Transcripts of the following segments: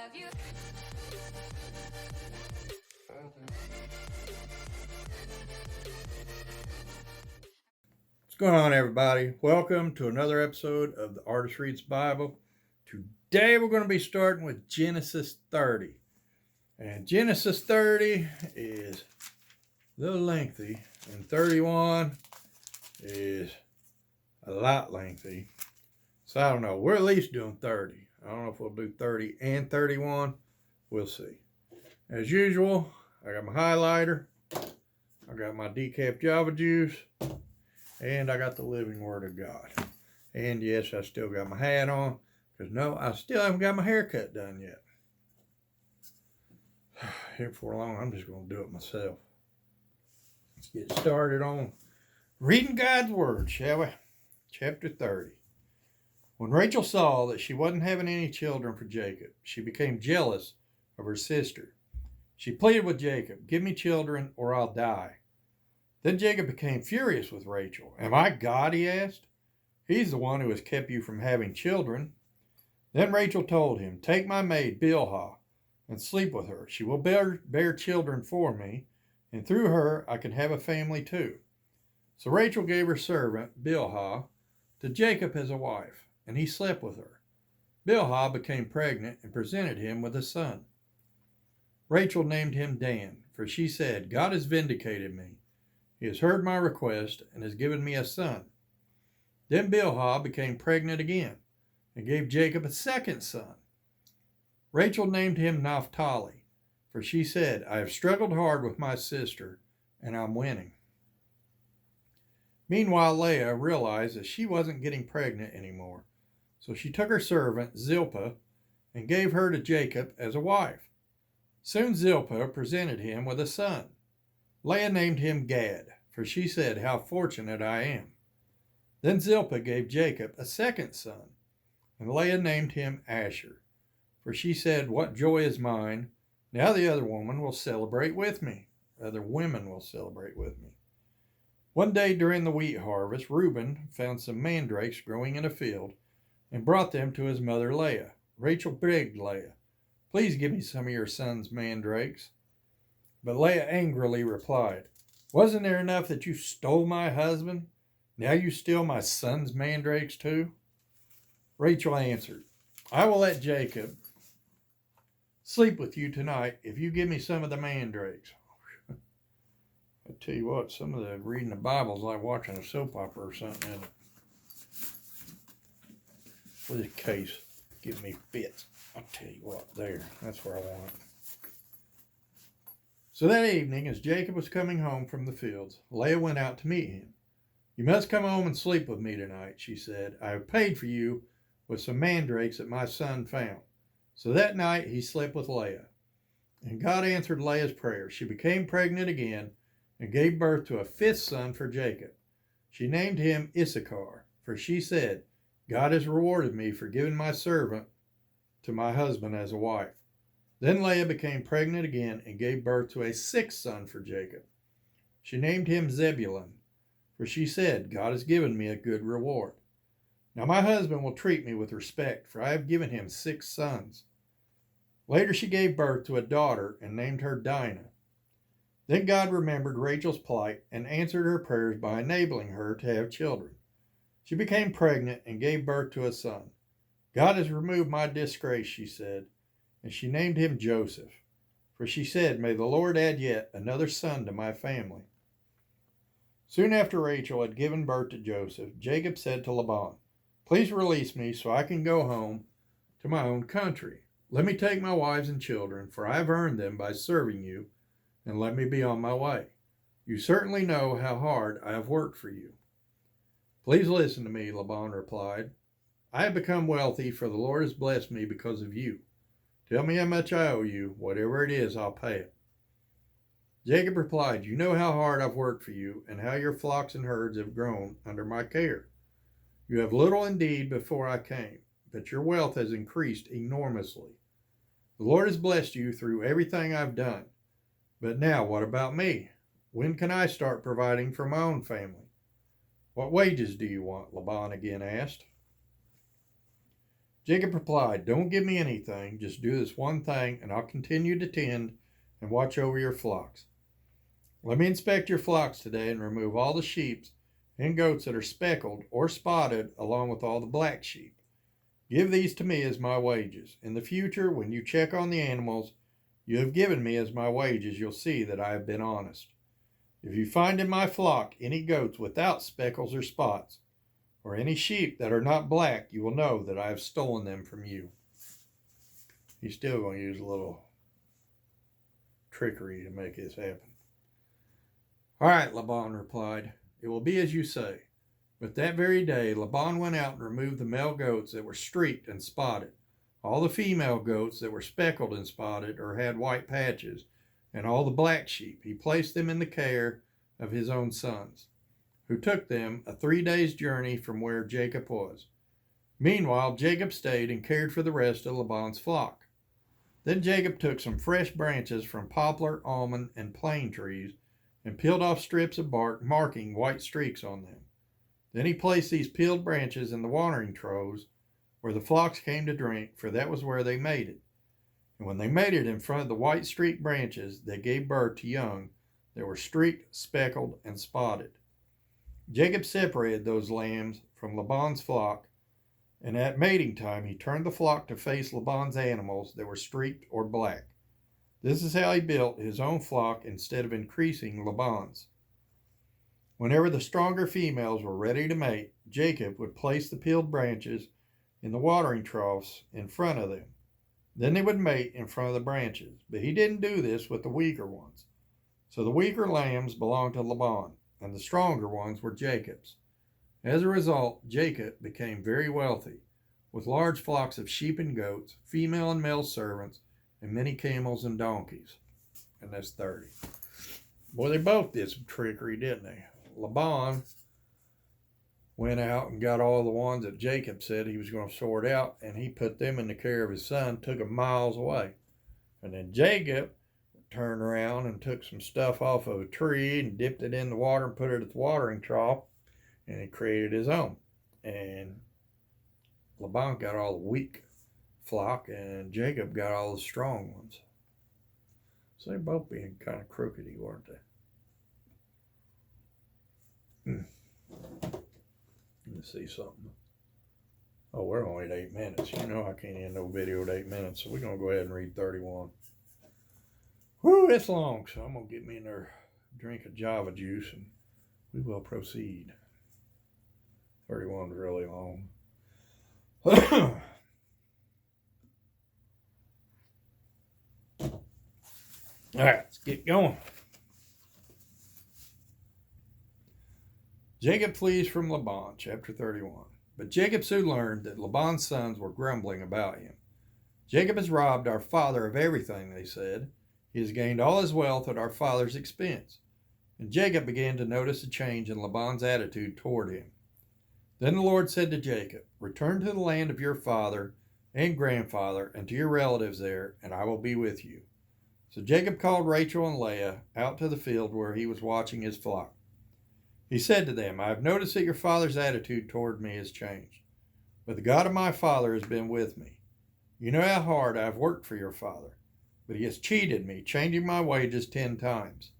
have you? What's going on, everybody? Welcome to another episode of the Artist Reads Bible. Today we're going to be starting with Genesis 30. And Genesis 30 is a little lengthy, and 31 is a lot lengthy. So I don't know. We're at least doing 30. I don't know if we'll do 30 and 31. We'll see. As usual, I got my highlighter. I got my decaf Java juice. And I got the living Word of God. And yes, I still got my hat on. Because no, I still haven't got my haircut done yet. Here before long, I'm just going to do it myself. Let's get started on reading God's Word, shall we? Chapter 30. When Rachel saw that she wasn't having any children for Jacob, she became jealous of her sister. She pleaded with Jacob, "Give me children or I'll die." Then Jacob became furious with Rachel. "Am I God?" he asked. "He's the one who has kept you from having children." Then Rachel told him, "Take my maid Bilhah and sleep with her. She will bear children for me, and through her I can have a family too." So Rachel gave her servant Bilhah to Jacob as a wife, and he slept with her. Bilhah became pregnant and presented him with a son. Rachel named him Dan, for she said, "God has vindicated me. He has heard my request and has given me a son." Then Bilhah became pregnant again and gave Jacob a second son. Rachel named him Naphtali, for she said, "I have struggled hard with my sister and I'm winning." Meanwhile, Leah realized that she wasn't getting pregnant anymore, so she took her servant Zilpah and gave her to Jacob as a wife. Soon Zilpah presented him with a son. Leah named him Gad, for she said, "How fortunate I am." Then Zilpah gave Jacob a second son, and Leah named him Asher, for she said, "What joy is mine! Now the other woman will celebrate with me. Other women will celebrate with me." One day during the wheat harvest, Reuben found some mandrakes growing in a field and brought them to his mother Leah. Rachel begged Leah, "Please give me some of your son's mandrakes." But Leah angrily replied, "Wasn't there enough that you stole my husband? Now you steal my son's mandrakes too?" Rachel answered, "I will let Jacob sleep with you tonight if you give me some of the mandrakes." I tell you what, some of the reading the Bible is like watching a soap opera or something, isn't it? For this case, give me fits. I'll tell you what, there, that's where I want it. So that evening, as Jacob was coming home from the fields, Leah went out to meet him. "You must come home and sleep with me tonight," she said. "I have paid for you with some mandrakes that my son found." So that night he slept with Leah. And God answered Leah's prayer. She became pregnant again and gave birth to a fifth son for Jacob. She named him Issachar, for she said, "God has rewarded me for giving my servant to my husband as a wife." Then Leah became pregnant again and gave birth to a sixth son for Jacob. She named him Zebulun, for she said, "God has given me a good reward. Now my husband will treat me with respect, for I have given him 6 sons." Later she gave birth to a daughter and named her Dinah. Then God remembered Rachel's plight and answered her prayers by enabling her to have children. She became pregnant and gave birth to a son. "God has removed my disgrace," she said, and she named him Joseph, for she said, "May the Lord add yet another son to my family." Soon after Rachel had given birth to Joseph, Jacob said to Laban, "Please release me so I can go home to my own country. Let me take my wives and children, for I have earned them by serving you, and let me be on my way. You certainly know how hard I have worked for you." "Please listen to me," Laban replied. "I have become wealthy, for the Lord has blessed me because of you. Tell me how much I owe you. Whatever it is, I'll pay it." Jacob replied, "You know how hard I've worked for you, and how your flocks and herds have grown under my care. You have little indeed before I came, but your wealth has increased enormously. The Lord has blessed you through everything I've done. But now, what about me? When can I start providing for my own family?" "What wages do you want?" Laban again asked. Jacob replied, "Don't give me anything. Just do this one thing, and I'll continue to tend and watch over your flocks. Let me inspect your flocks today and remove all the sheep and goats that are speckled or spotted, along with all the black sheep. Give these to me as my wages. In the future, when you check on the animals you have given me as my wages, you'll see that I have been honest. If you find in my flock any goats without speckles or spots, or any sheep that are not black, you will know that I have stolen them from you." He's still going to use a little trickery to make this happen. "All right," Laban replied, "it will be as you say." But that very day Laban went out and removed the male goats that were streaked and spotted, all the female goats that were speckled and spotted or had white patches, and all the black sheep. He placed them in the care of his own sons, who took them a 3 days' journey from where Jacob was. Meanwhile, Jacob stayed and cared for the rest of Laban's flock. Then Jacob took some fresh branches from poplar, almond, and plane trees and peeled off strips of bark marking white streaks on them. Then he placed these peeled branches in the watering troughs where the flocks came to drink, for that was where they mated. And when they mated in front of the white streaked branches, they gave birth to young that were streaked, speckled, and spotted. Jacob separated those lambs from Laban's flock, and at mating time he turned the flock to face Laban's animals that were streaked or black. This is how he built his own flock instead of increasing Laban's. Whenever the stronger females were ready to mate, Jacob would place the peeled branches in the watering troughs in front of them. Then they would mate in front of the branches, but he didn't do this with the weaker ones. So the weaker lambs belonged to Laban, and the stronger ones were Jacob's. As a result, Jacob became very wealthy, with large flocks of sheep and goats, female and male servants, and many camels and donkeys. And that's 30. Boy, they both did some trickery, didn't they? Laban went out and got all the ones that Jacob said he was going to sort out, and he put them in the care of his son, took them miles away. And then Jacob turned around and took some stuff off of a tree and dipped it in the water and put it at the watering trough, and he created his own. And Laban got all the weak flock, and Jacob got all the strong ones. So they're both being kind of crookedy, weren't they? Let me see something. Oh, we're only at 8 minutes. You know I can't end no video at 8 minutes, so we're going to go ahead and read 31. Whew, it's long, so I'm going to get me in there, drink a Java juice, and we will proceed. 31 is really long. All right, let's get going. Jacob flees from Laban, chapter 31. But Jacob soon learned that Laban's sons were grumbling about him. "Jacob has robbed our father of everything," they said. "He has gained all his wealth at our father's expense." And Jacob began to notice a change in Laban's attitude toward him. Then the Lord said to Jacob, "Return to the land of your father and grandfather and to your relatives there, and I will be with you." So Jacob called Rachel and Leah out to the field where he was watching his flock. He said to them, "I have noticed that your father's attitude toward me has changed, but the God of my father has been with me. You know how hard I have worked for your father, but he has cheated me, changing my wages 10 times.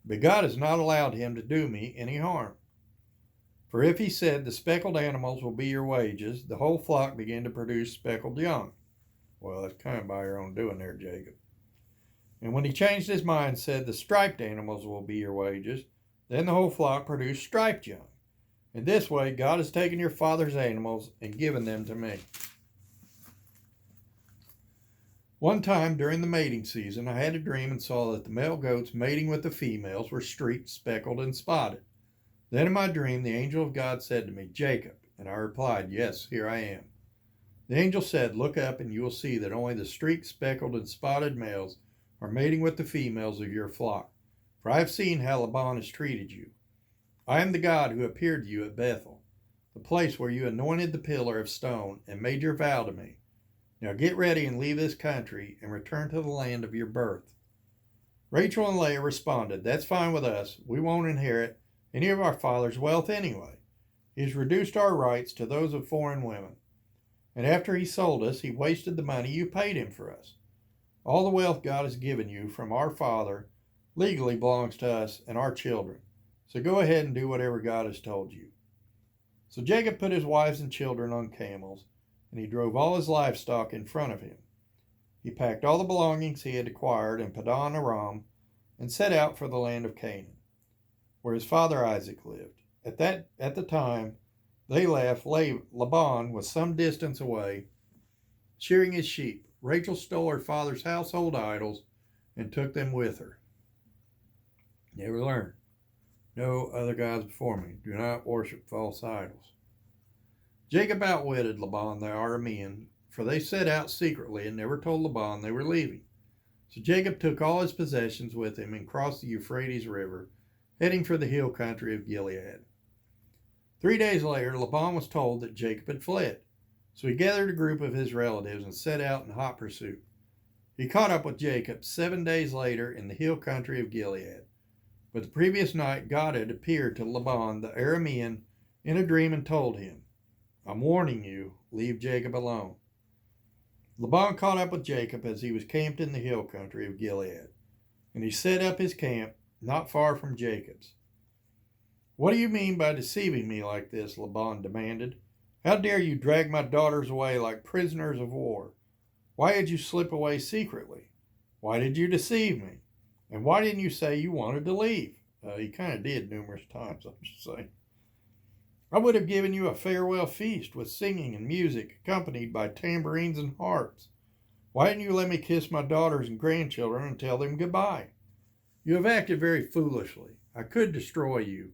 But God has not allowed him to do me any harm. For if he said, 'The speckled animals will be your wages,' the whole flock began to produce speckled young." Well, that's kind of by your own doing there, Jacob. "And when he changed his mind and said, 'The striped animals will be your wages,' then the whole flock produced striped young. In this way, God has taken your father's animals and given them to me." One time during the mating season, I had a dream and saw that the male goats mating with the females were streaked, speckled, and spotted. Then in my dream, the angel of God said to me, "Jacob," and I replied, "Yes, here I am." The angel said, "Look up and you will see that only the streaked, speckled, and spotted males are mating with the females of your flock. For I have seen how Laban has treated you. I am the God who appeared to you at Bethel, the place where you anointed the pillar of stone and made your vow to me. Now get ready and leave this country and return to the land of your birth." Rachel and Leah responded, "That's fine with us. We won't inherit any of our father's wealth anyway. He has reduced our rights to those of foreign women." And after he sold us, he wasted the money you paid him for us. All the wealth God has given you from our father legally belongs to us and our children. So go ahead and do whatever God has told you." So Jacob put his wives and children on camels, and he drove all his livestock in front of him. He packed all the belongings he had acquired in Padan Aram and set out for the land of Canaan, where his father Isaac lived. At the time they left, Laban was some distance away, shearing his sheep. Rachel stole her father's household idols and took them with her. Never learn. No other gods before me. Do not worship false idols. Jacob outwitted Laban the Aramean, for they set out secretly and never told Laban they were leaving. So Jacob took all his possessions with him and crossed the Euphrates River, heading for the hill country of Gilead. 3 days later, Laban was told that Jacob had fled. So he gathered a group of his relatives and set out in hot pursuit. He caught up with Jacob 7 days later in the hill country of Gilead. But the previous night God had appeared to Laban the Aramean in a dream and told him, "I'm warning you, leave Jacob alone." Laban caught up with Jacob as he was camped in the hill country of Gilead, and he set up his camp not far from Jacob's. "What do you mean by deceiving me like this?" Laban demanded. "How dare you drag my daughters away like prisoners of war? Why did you slip away secretly? Why did you deceive me? And why didn't you say you wanted to leave?" He kind of did numerous times, I should say. "I would have given you a farewell feast with singing and music accompanied by tambourines and harps. Why didn't you let me kiss my daughters and grandchildren and tell them goodbye? You have acted very foolishly. I could destroy you,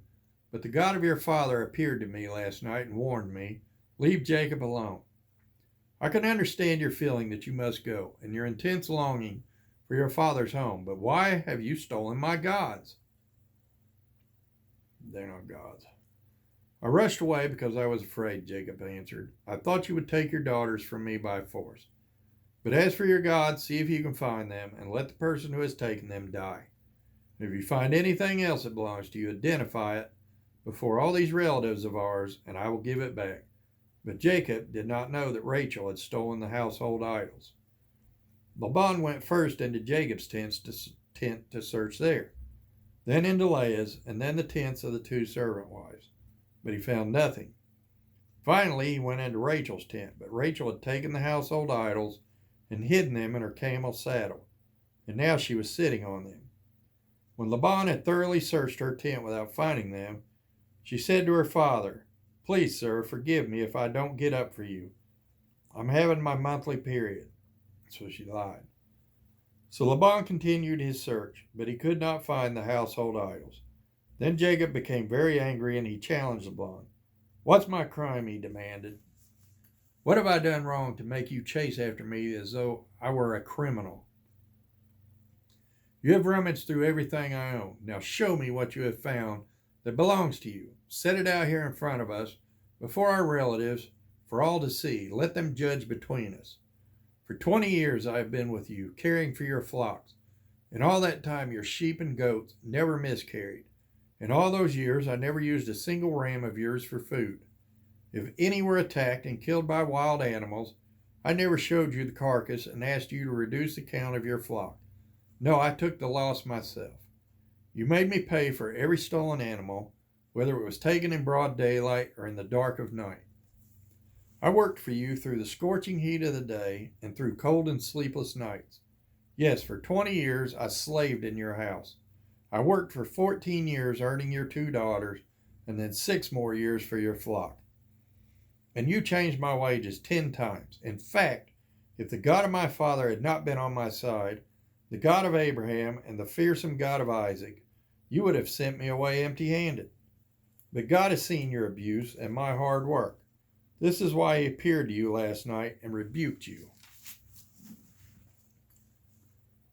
but the God of your father appeared to me last night and warned me, 'Leave Jacob alone.' I can understand your feeling that you must go and your intense longing for your father's home, but why have you stolen my gods?" "They're not gods." "I rushed away because I was afraid," Jacob answered. "I thought you would take your daughters from me by force. But as for your gods, see if you can find them, and let the person who has taken them die. If you find anything else that belongs to you, identify it before all these relatives of ours, and I will give it back." But Jacob did not know that Rachel had stolen the household idols. Laban went first into Jacob's tent to search there, then into Leah's, and then the tents of the 2 servant wives. But he found nothing. Finally, he went into Rachel's tent, but Rachel had taken the household idols and hidden them in her camel's saddle, and now she was sitting on them. When Laban had thoroughly searched her tent without finding them, she said to her father, "Please, sir, forgive me if I don't get up for you. I'm having my monthly period." So she lied. So Laban continued his search, but he could not find the household idols. Then Jacob became very angry and he challenged Laban. "What's my crime?" he demanded. "What have I done wrong to make you chase after me as though I were a criminal? You have rummaged through everything I own. Now show me what you have found that belongs to you. Set it out here in front of us, before our relatives, for all to see. Let them judge between us. For 20 years I have been with you, caring for your flocks. In all that time your sheep and goats never miscarried. In all those years I never used a single ram of yours for food. If any were attacked and killed by wild animals, I never showed you the carcass and asked you to reduce the count of your flock. No, I took the loss myself. You made me pay for every stolen animal, whether it was taken in broad daylight or in the dark of night. I worked for you through the scorching heat of the day and through cold and sleepless nights. Yes, for 20 years I slaved in your house. I worked for 14 years earning your 2 daughters, and then 6 more years for your flock. And you changed my wages 10 times. In fact, if the God of my father had not been on my side, the God of Abraham and the fearsome God of Isaac, you would have sent me away empty-handed. But God has seen your abuse and my hard work. This is why he appeared to you last night and rebuked you."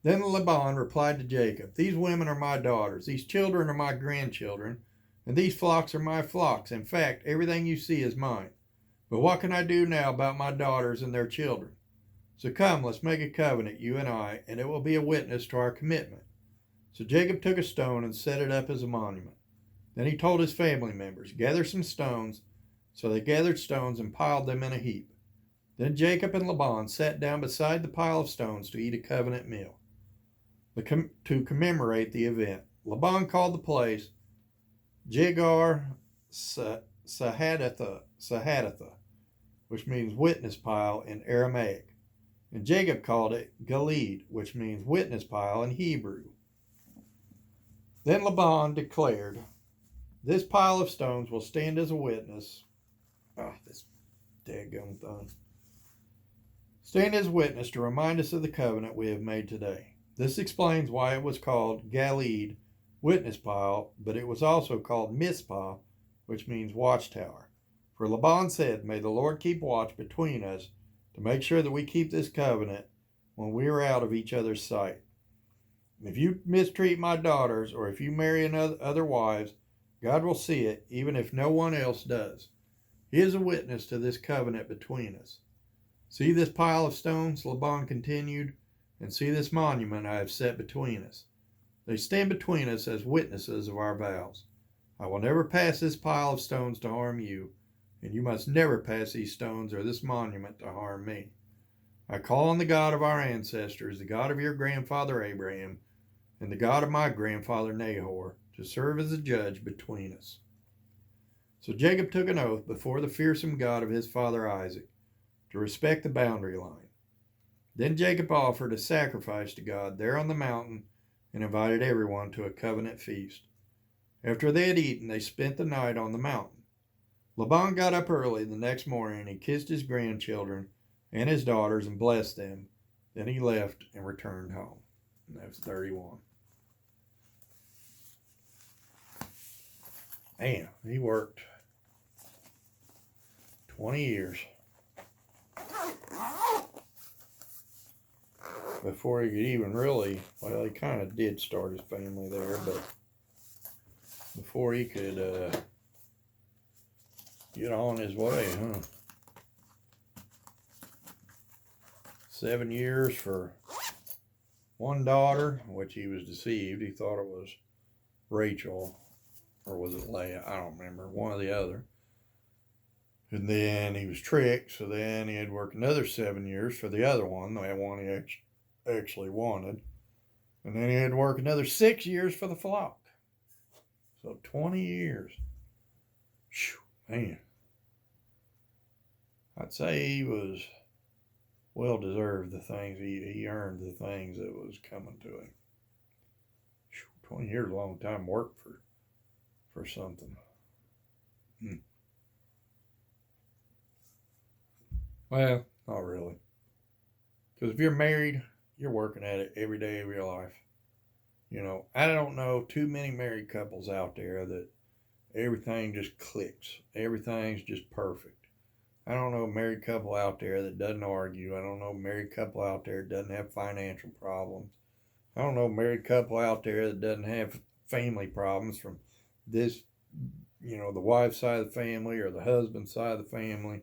Then Laban replied to Jacob, "These women are my daughters, these children are my grandchildren, and these flocks are my flocks. In fact, everything you see is mine. But what can I do now about my daughters and their children? So come, let's make a covenant, you and I, and it will be a witness to our commitment." So Jacob took a stone and set it up as a monument. Then he told his family members, "Gather some stones." So they gathered stones and piled them in a heap. Then Jacob and Laban sat down beside the pile of stones to eat a covenant meal. To commemorate the event, Laban called the place Jegar Sahadatha, which means witness pile in Aramaic, and Jacob called it Gilead, which means witness pile in Hebrew. Then Laban declared, "This pile of stones will stand as a witness." This daggum thing. Stand as witness to remind us of the covenant we have made today. This explains why it was called Gilead, witness pile, but it was also called Mizpah, which means watchtower. For Laban said, "May the Lord keep watch between us to make sure that we keep this covenant when we are out of each other's sight. If you mistreat my daughters, or if you marry other wives, God will see it, even if no one else does. He is a witness to this covenant between us. See this pile of stones," Laban continued, "and see this monument I have set between us. They stand between us as witnesses of our vows. I will never pass this pile of stones to harm you, and you must never pass these stones or this monument to harm me. I call on the God of our ancestors, the God of your grandfather Abraham, and the God of my grandfather Nahor, to serve as a judge between us." So Jacob took an oath before the fearsome God of his father Isaac to respect the boundary line. Then Jacob offered a sacrifice to God there on the mountain and invited everyone to a covenant feast. After they had eaten, they spent the night on the mountain. Laban got up early the next morning, and he kissed his grandchildren and his daughters and blessed them. Then he left and returned home. And that was 31. Man, he worked 20 years before he could even really, well, he kind of did start his family there, but before he could get on his way, 7 years for one daughter, which he was deceived. He thought it was Rachel, or was it Leah? I don't remember, one or the other. And then he was tricked, so then he had to work another 7 years for the other one, the one he actually wanted. And then he had to work another 6 years for the flock. So 20 years. Whew, man. I'd say he was well deserved the things he earned, the things that was coming to him. 20 years is a long time work for something. Well, not really. Because if you're married, you're working at it every day of your life. You know, I don't know too many married couples out there that everything just clicks. Everything's just perfect. I don't know a married couple out there that doesn't argue. I don't know a married couple out there that doesn't have financial problems. I don't know a married couple out there that doesn't have family problems from this, the wife's side of the family or the husband's side of the family.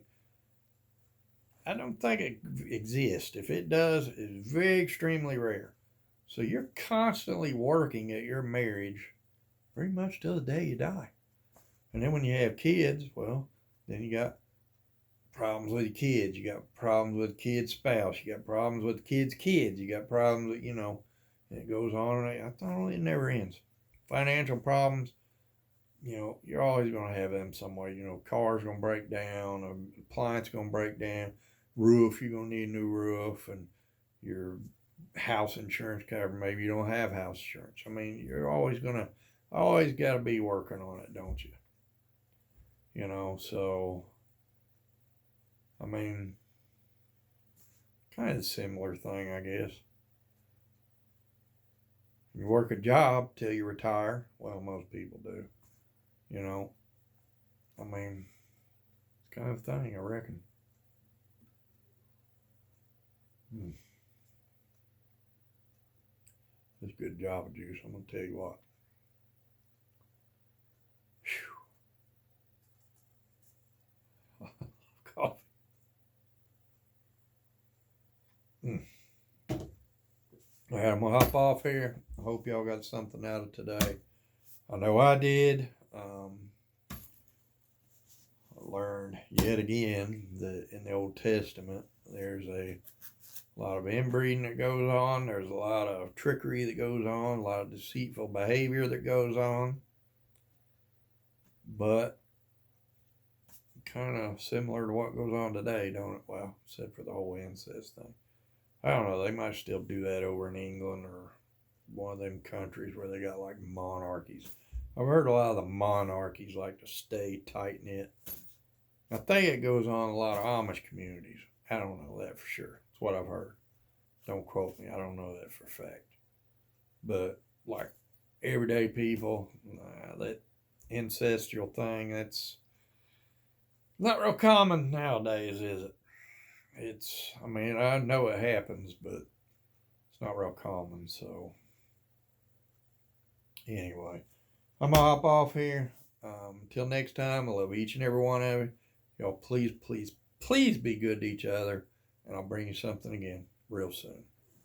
I don't think it exists. If it does, it's very extremely rare. So you're constantly working at your marriage pretty much till the day you die. And then when you have kids, well, then you got problems with your kids. You got problems with the kid's spouse. You got problems with the kid's kids. You got problems with, and it goes on. And I thought it never ends. Financial problems, you're always going to have them somewhere. Car's going to break down, appliance going to break down, roof, you're going to need a new roof, and your house insurance cover, maybe you don't have house insurance. I mean, you're always got to be working on it, don't you? So, I mean, kind of a similar thing, I guess. You work a job till you retire. Well, most people do. I mean, it's kind of a thing, I reckon. It's a good Java juice, I'm going to tell you what. Coffee. All right, I'm going to hop off here. I hope y'all got something out of today. I know I did. learned yet again that in the Old Testament there's a lot of inbreeding that goes on. There's a lot of trickery that goes on, a lot of deceitful behavior that goes on. But kind of similar to what goes on today, don't it? Well, except for the whole incest thing. I don't know. They might still do that over in England or one of them countries where they got like monarchies. I've heard a lot of the monarchies like to stay tight knit. I think it goes on in a lot of Amish communities. I don't know that for sure. It's what I've heard. Don't quote me. I don't know that for a fact. But like everyday people, that ancestral thing, that's not real common nowadays, is it? I know it happens, but it's not real common. So anyway, I'm gonna hop off here. Until next time, I love each and every one of you. Y'all, please, please, please be good to each other, and I'll bring you something again real soon.